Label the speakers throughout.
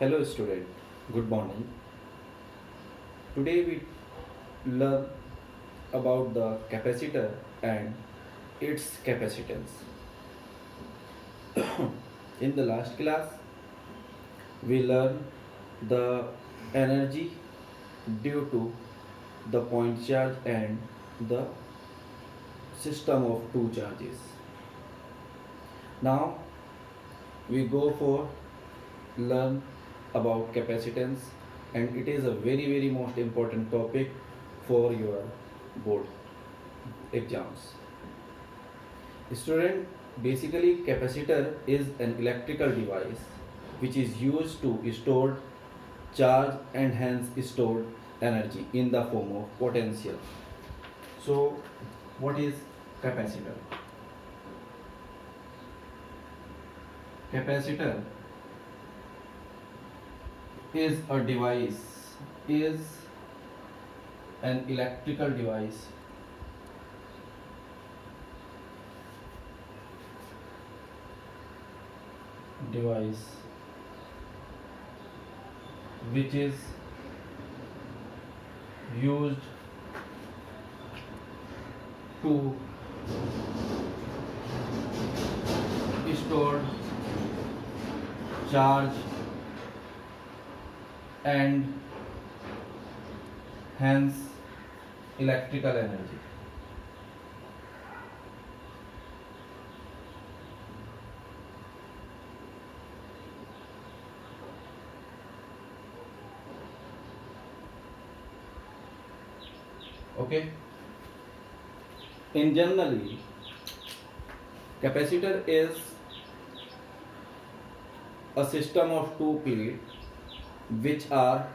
Speaker 1: Hello student, good morning. Today we learn about the capacitor and its capacitance. In the last class we learned the energy due to the point charge and the system of two charges. Now we go for learn about capacitance, and it is a very most important topic for your board exams. Student, basically capacitor is an electrical device which is used to store charge and hence stored energy in the form of potential. So what is capacitor? Capacitor is a device, is an electrical device which is used to store charge and hence electrical energy. Okay. In generally, capacitor is a system of two plates which are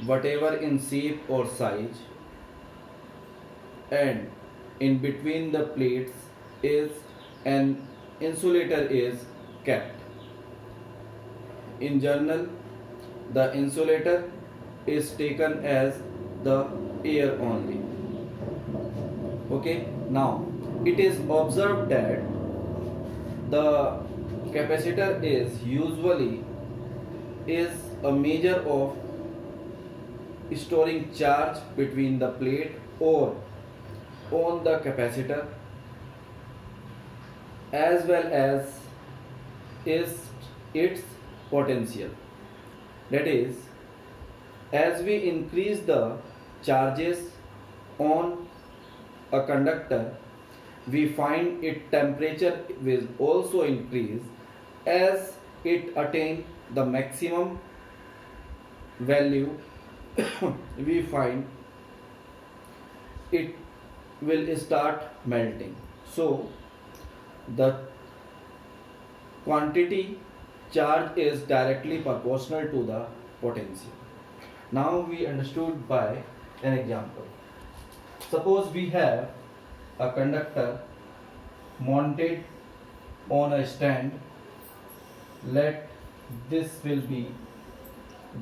Speaker 1: whatever in shape or size, and in between the plates is an insulator is kept. In general, the insulator is taken as the air only. Okay, now it is observed that the capacitor is usually is a measure of storing charge between the plate or on the capacitor, as well as is its potential. That is, as we increase the charges on a conductor, we find its temperature will also increase. As it attain the maximum value, we find it will start melting. So the quantity charge is directly proportional to the potential. Now we understood by an example. Suppose we have a conductor mounted on a stand. Let this will be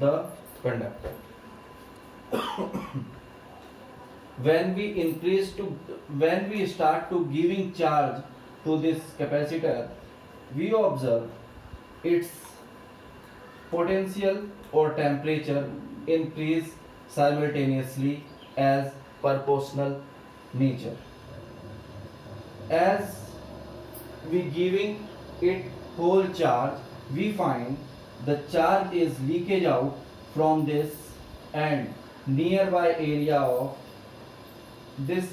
Speaker 1: the conductor. When we start to giving charge to this capacitor, we observe its potential or temperature increase simultaneously as proportional nature. As we giving it whole charge, we find the charge is leakage out from this, and nearby area of this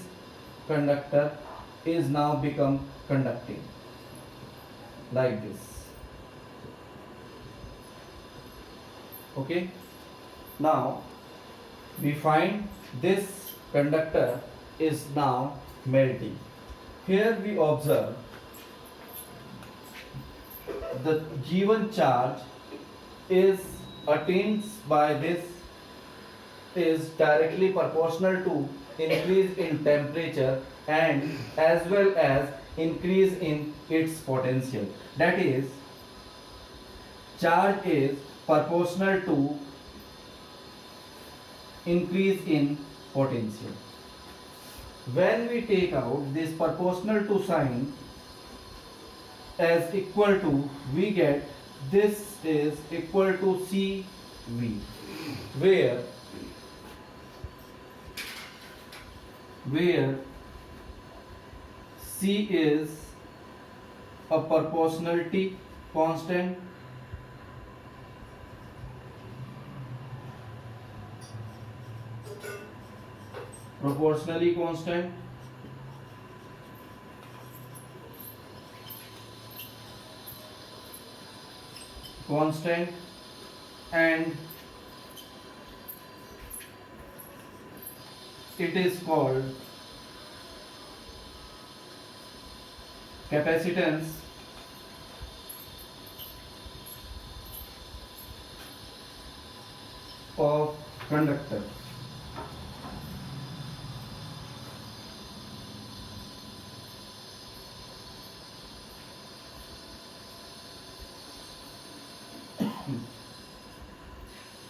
Speaker 1: conductor is now become conducting like this. Okay, now we find this conductor is now melting. Here we observe the given charge is attained by this is directly proportional to increase in temperature and as well as increase in its potential. That is, charge is proportional to increase in potential. When we take out this proportional to sign as equal to, we get this is equal to CV, where C is a proportionality constant, proportionally constant, and it is called capacitance of conductor.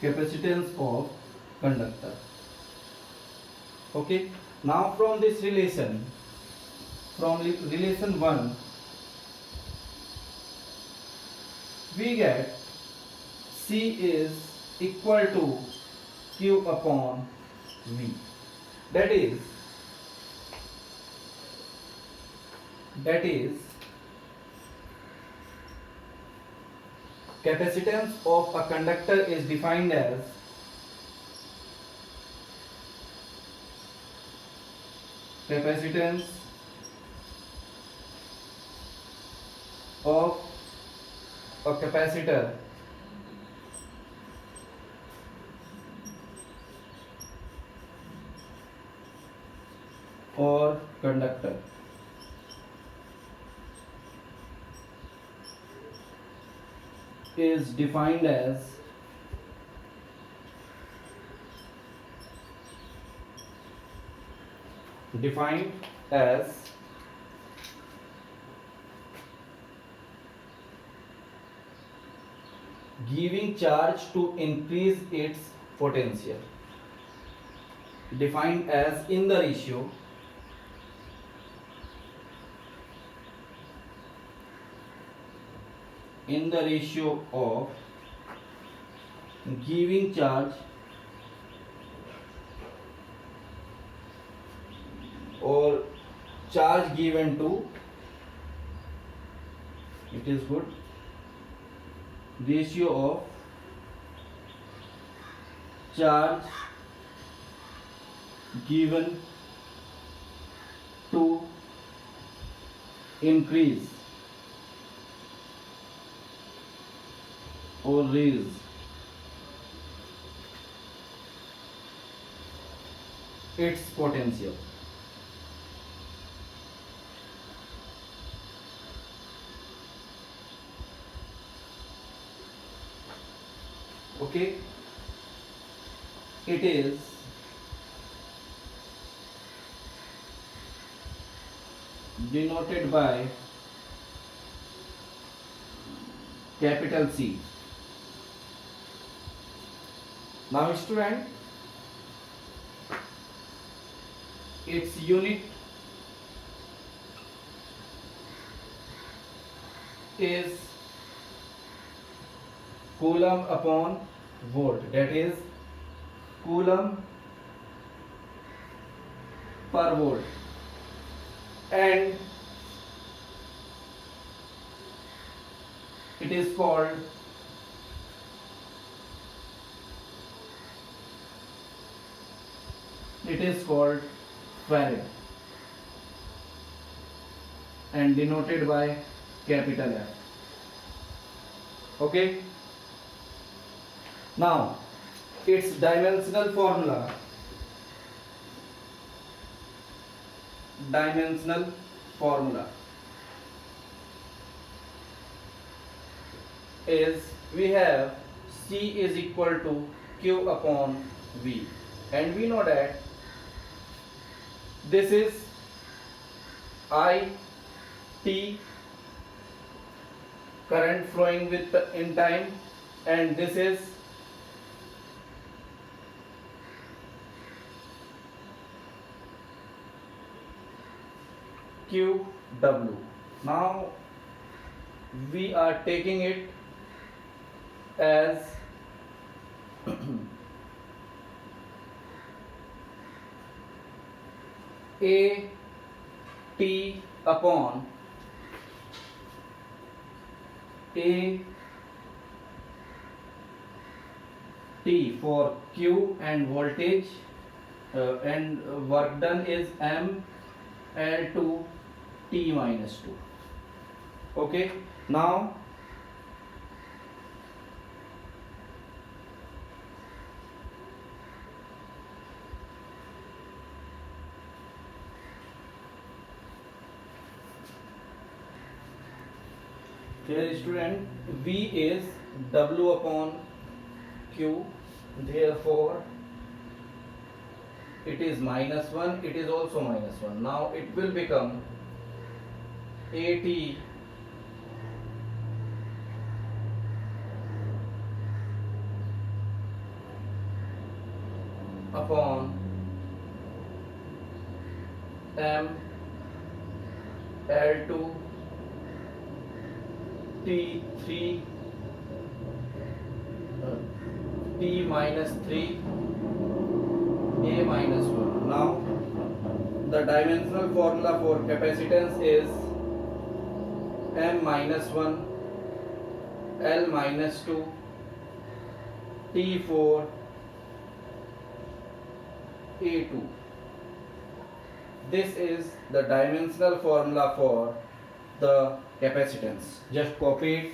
Speaker 1: Capacitance of conductor. Okay, now from this relation, from relation 1, we get C is equal to Q upon V. That is capacitance of a conductor is defined as capacitance of a capacitor or conductor is defined as giving charge to increase its potential, defined as in the ratio of giving charge or charge given to, it is good, ratio of charge given to increase or raise its potential. Okay, it is denoted by capital C. Now student, its unit is coulomb upon volt, that is coulomb per volt, and it is called Farad and denoted by capital F. Okay, now its dimensional formula is, we have C is equal to Q upon V, and we know that this is I T, current flowing with in time, and this is QW. Now we are taking it as A T upon A T for Q and voltage, and work done is M L2 T minus 2. Okay, now here student, V is W upon Q, therefore it is -1, it is also -1. Now it will become AT upon M L2 T3 T minus 3 A minus 1. Now the dimensional formula for capacitance is M minus 1 L minus 2 T4 A2. This is the dimensional formula for the capacitance. Just copy it.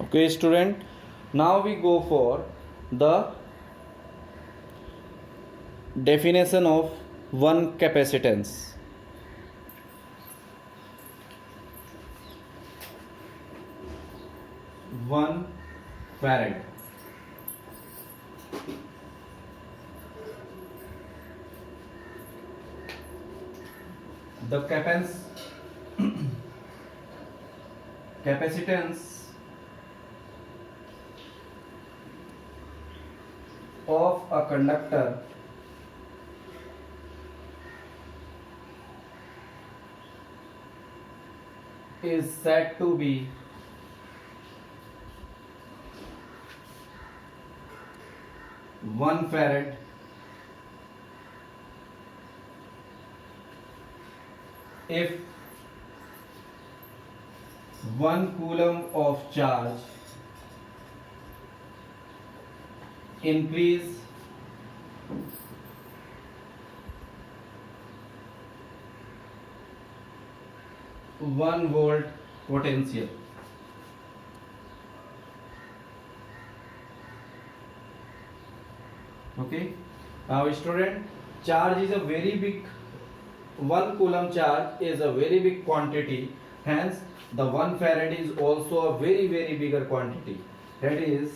Speaker 1: Okay student, now we go for the definition of one capacitance. One farad. The capacitance of a conductor is said to be one farad if 1 coulomb of charge increase one volt potential. Okay, now student, charge is a very big, 1 coulomb charge is a very big quantity, hence the 1 farad is also a very bigger quantity. That is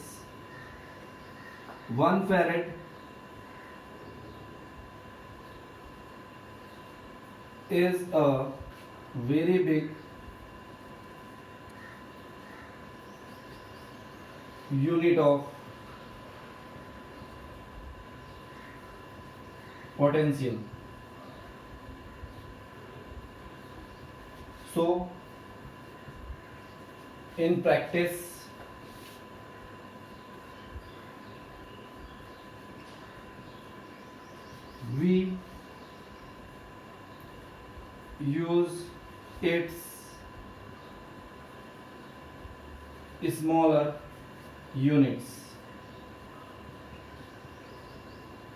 Speaker 1: 1 farad is a very big unit of potential. So in practice we use its smaller units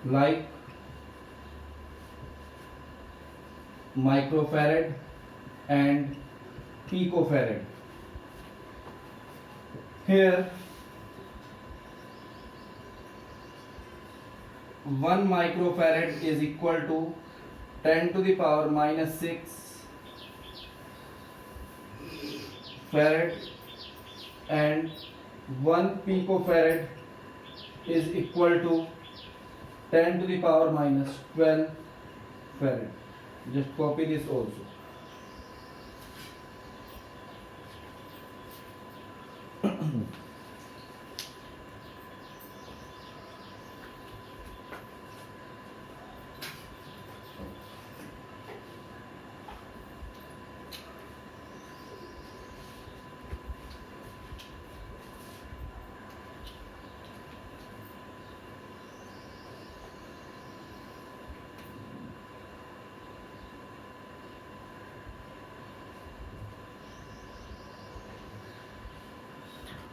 Speaker 1: like microfarad and picofarad. Here 1 microfarad is equal to 10 to the power minus 6 farad, and 1 picofarad is equal to 10 to the power minus 12 farad. Just copy this also.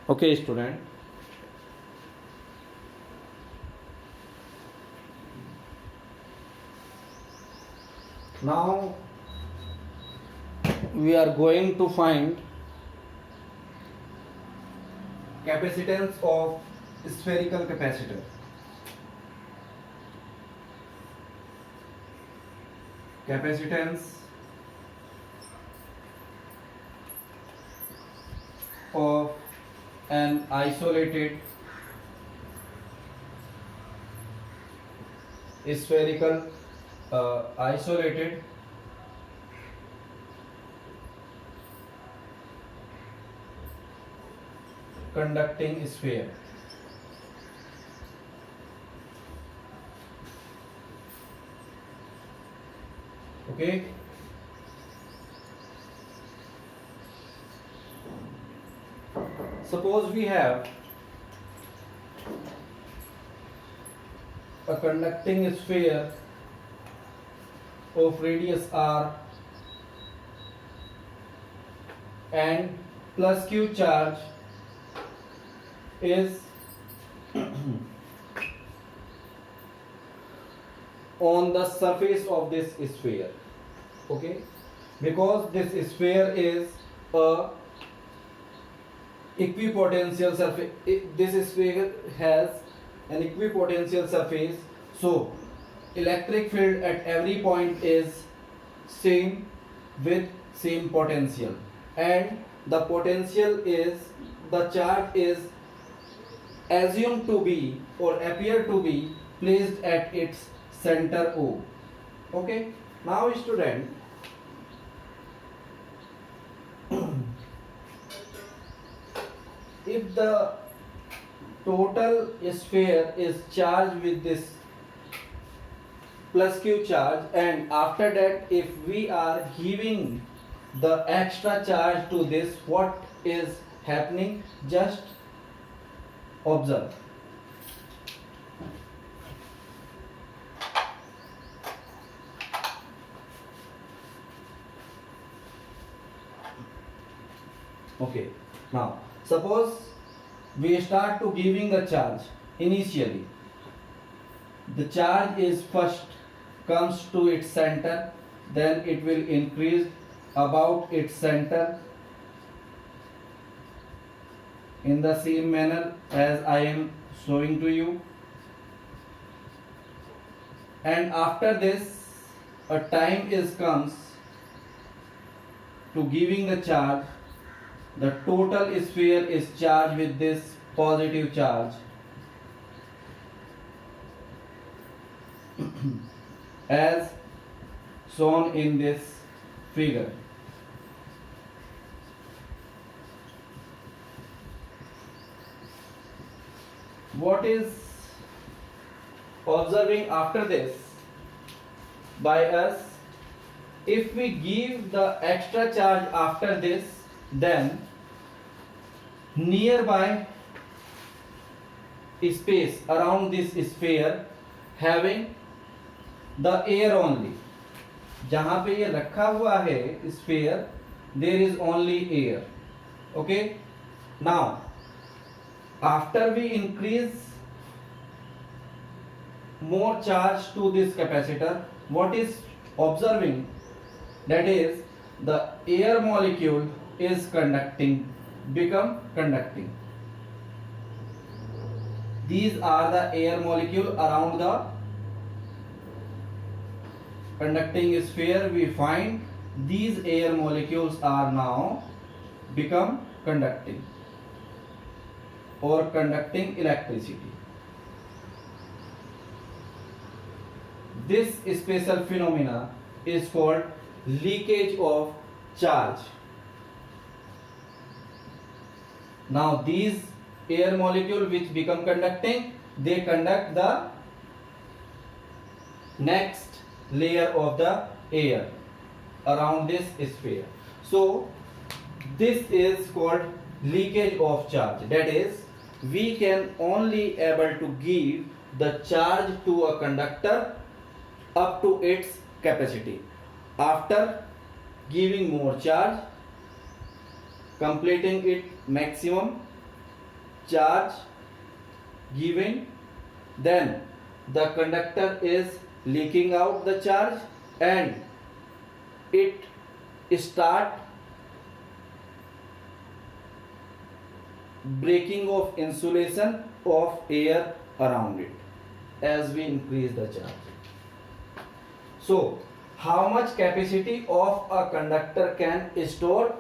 Speaker 1: Okay, student. Now we are going to find capacitance of spherical capacitor. Capacitance of an isolated spherical isolated conducting sphere. Okay. Suppose we have a conducting sphere of radius r and plus q charge is on the surface of this sphere. Okay, because this sphere is a equipotential surface, this sphere has an equipotential surface, so electric field at every point is same with same potential, and the potential is, the charge is assumed to be or appear to be placed at its center O. Okay, now student, if the total sphere is charged with this plus q charge, and after that if we are giving the extra charge to this, what is happening? Just observe. Okay, now suppose we start to giving a charge. Initially the charge is first comes to its center, then it will increase about its center in the same manner as I am showing to you, and after this a time is comes to giving the charge, the total sphere is charged with this positive charge as shown in this figure. What is observing after this by us? If we give the extra charge after this, then nearby space around this sphere having the air only, जहां पे ये रखा हुआ है sphere, there is only air. Okay, now after we increase more charge to this capacitor, what is observing? That is, the air molecule is conducting, become conducting. These are the air molecule around the conducting sphere, we find these air molecules are now become conducting or conducting electricity. This special phenomena is called leakage of charge. Now these air molecule which become conducting, they conduct the next layer of the air around this sphere. So this is called leakage of charge. That is, we can only able to give the charge to a conductor up to its capacity. After giving more charge, completing it maximum charge given, then the conductor is leaking out the charge and it start breaking of insulation of air around it as we increase the charge. So how much capacity of a conductor can store?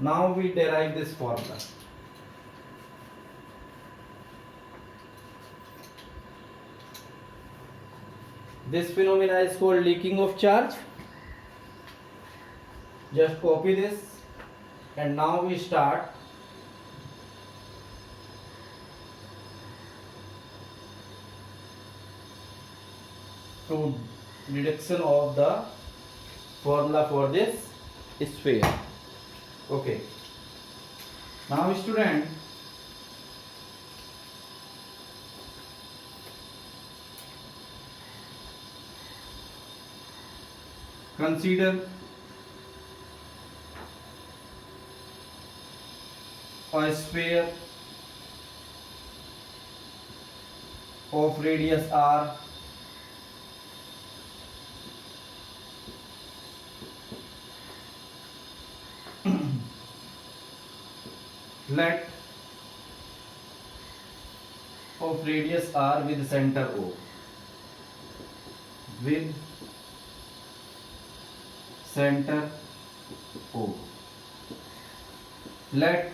Speaker 1: Now we derive this formula. This phenomena is called leaking of charge. Just copy this and now we start to deduction of the formula for this sphere. Okay. Now student, consider a sphere of radius r let of radius r with center O, with center O. Let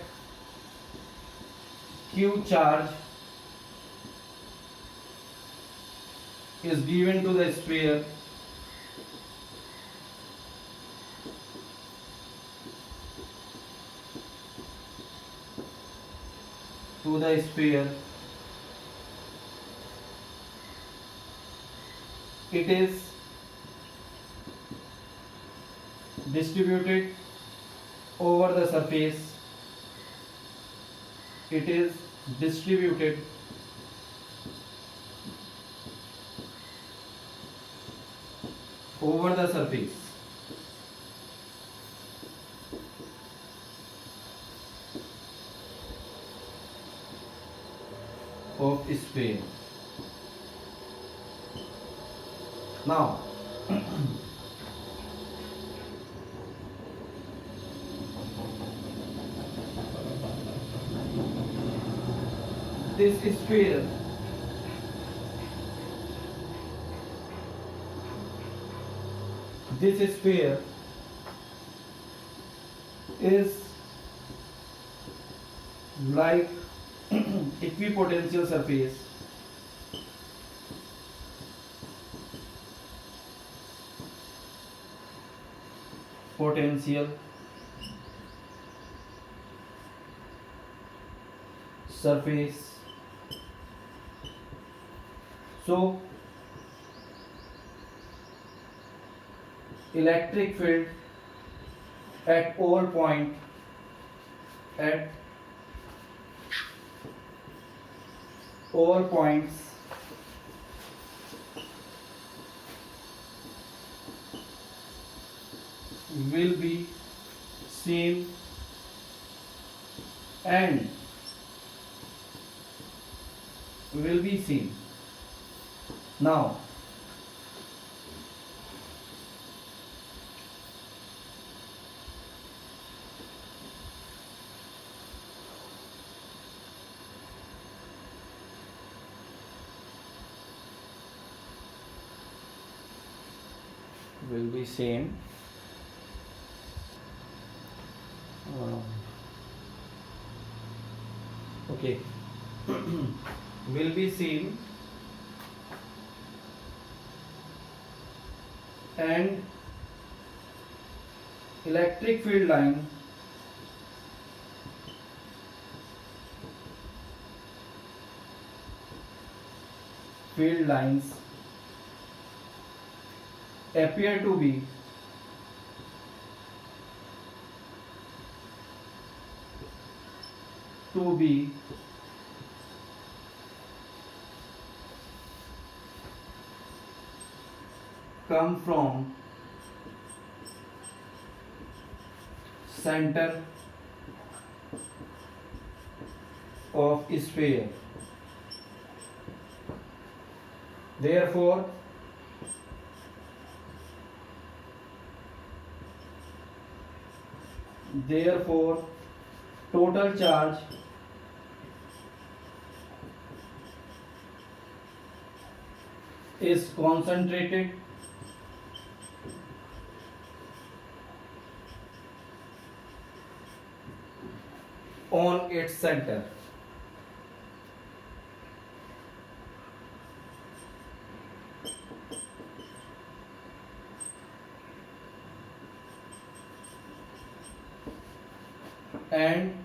Speaker 1: Q charge is given to the sphere it is distributed over the surface. It is distributed over the surface of sphere. Now this sphere is like equipotential surface potential surface. So electric field at all points will be seen and will be seen. Now will be same. Okay. Will be same and electric field line field lines appear to be come from center of sphere. Therefore, total charge is concentrated on its center. And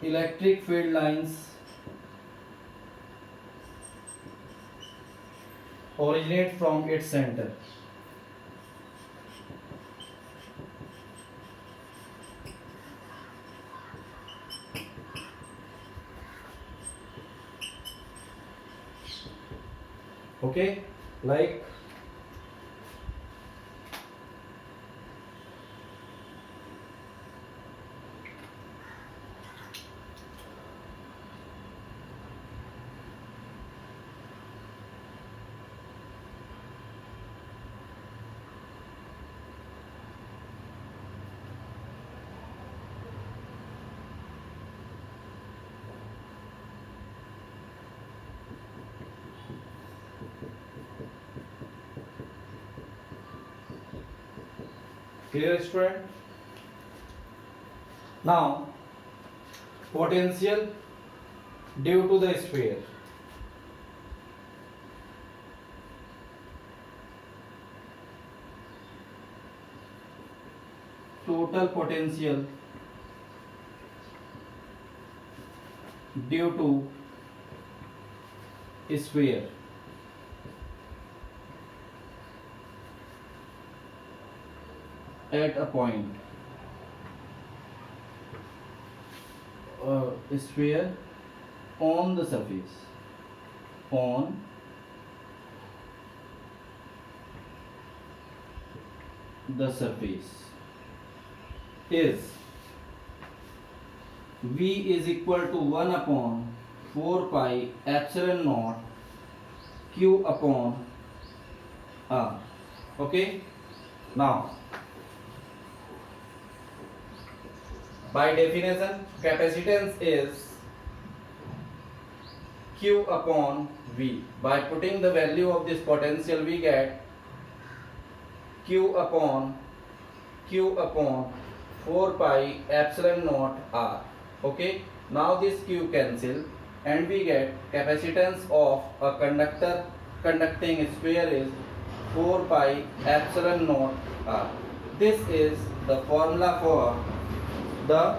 Speaker 1: electric field lines originate from its center. Okay, like clear, student? Now, potential due to the sphere. Total potential due to sphere. At a point, sphere on the surface, on the surface is V is equal to 1 upon 4 pi epsilon naught Q upon R. Okay, now by definition, capacitance is Q upon V. By putting the value of this potential, we get Q upon 4 pi epsilon naught R. Okay, now this Q cancel and we get capacitance of a conducting sphere is 4 pi epsilon naught R. This is the formula for the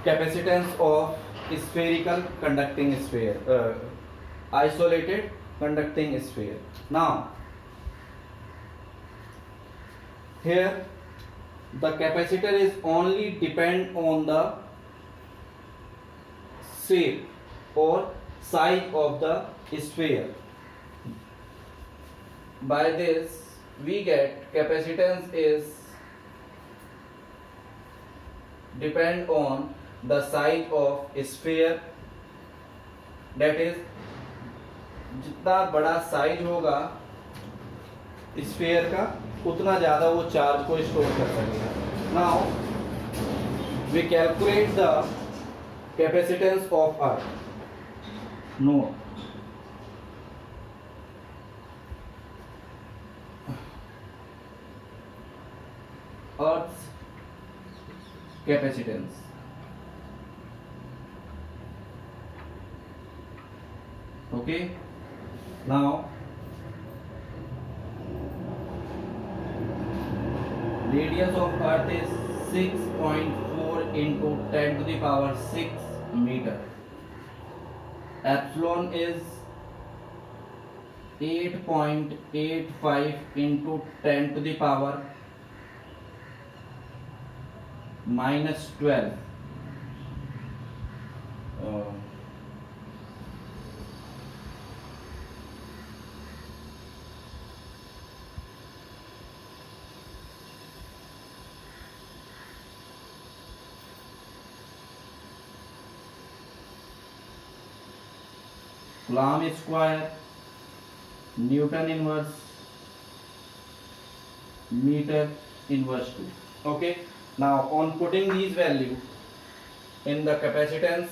Speaker 1: capacitance of spherical conducting sphere, isolated conducting sphere. Now, here the capacitor is only depend on the shape or size of the sphere. By this, we get capacitance is depend on the size of sphere, that is जितना बड़ा size होगा sphere का उतना ज़्यादा वो charge को store कर सकेगा. Now we calculate the capacitance of earth. note Earth's capacitance. Okay, now radius of Earth is 6.4 into 10 to the power 6 meter. Epsilon is 8.85 into 10 to the power minus 12. Coulomb square, Newton inverse, meter inverse 2. Okay, now on putting these values in the capacitance,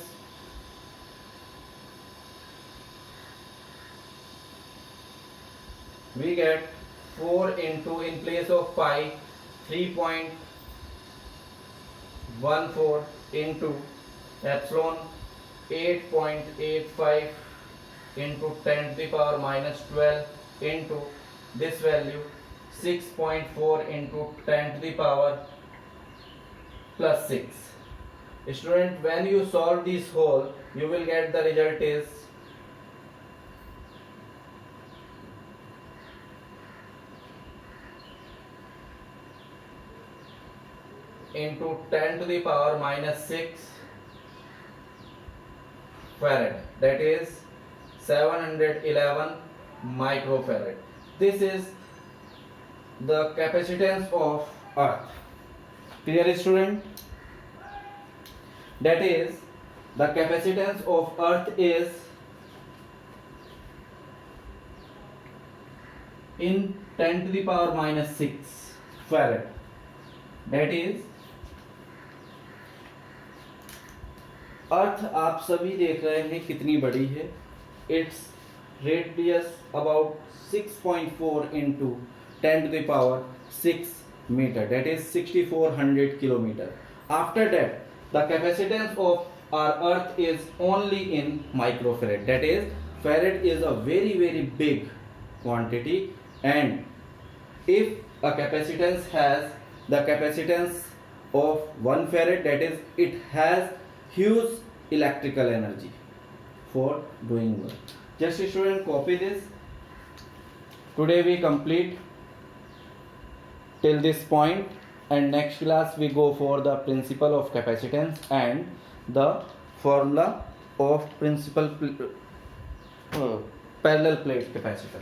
Speaker 1: we get 4 into, in place of pi, 3.14 into epsilon 8.85 into 10 to the power minus 12 into this value 6.4 into 10 to the power plus 6. Student, when you solve this whole, you will get the result is into 10 to the power minus 6 farad, that is 711 microfarad. This is the capacitance of Earth. Clear, student? That is, the capacitance of Earth is in 10 to the power minus 6 farad. That is, अर्थ आप सभी देख रहे हैं कितनी बड़ी है. Its radius about 6.4 into 10 to the power 6 meter, that is 6400 kilometer. After that, the capacitance of our Earth is only in microfarad, that is farad is a very big quantity, and if a capacitance has the capacitance of 1 farad, that is it has huge electrical energy for doing work. Just student, copy this. Today we complete till this point, and next class we go for the principle of capacitance and the formula of parallel plate capacitor.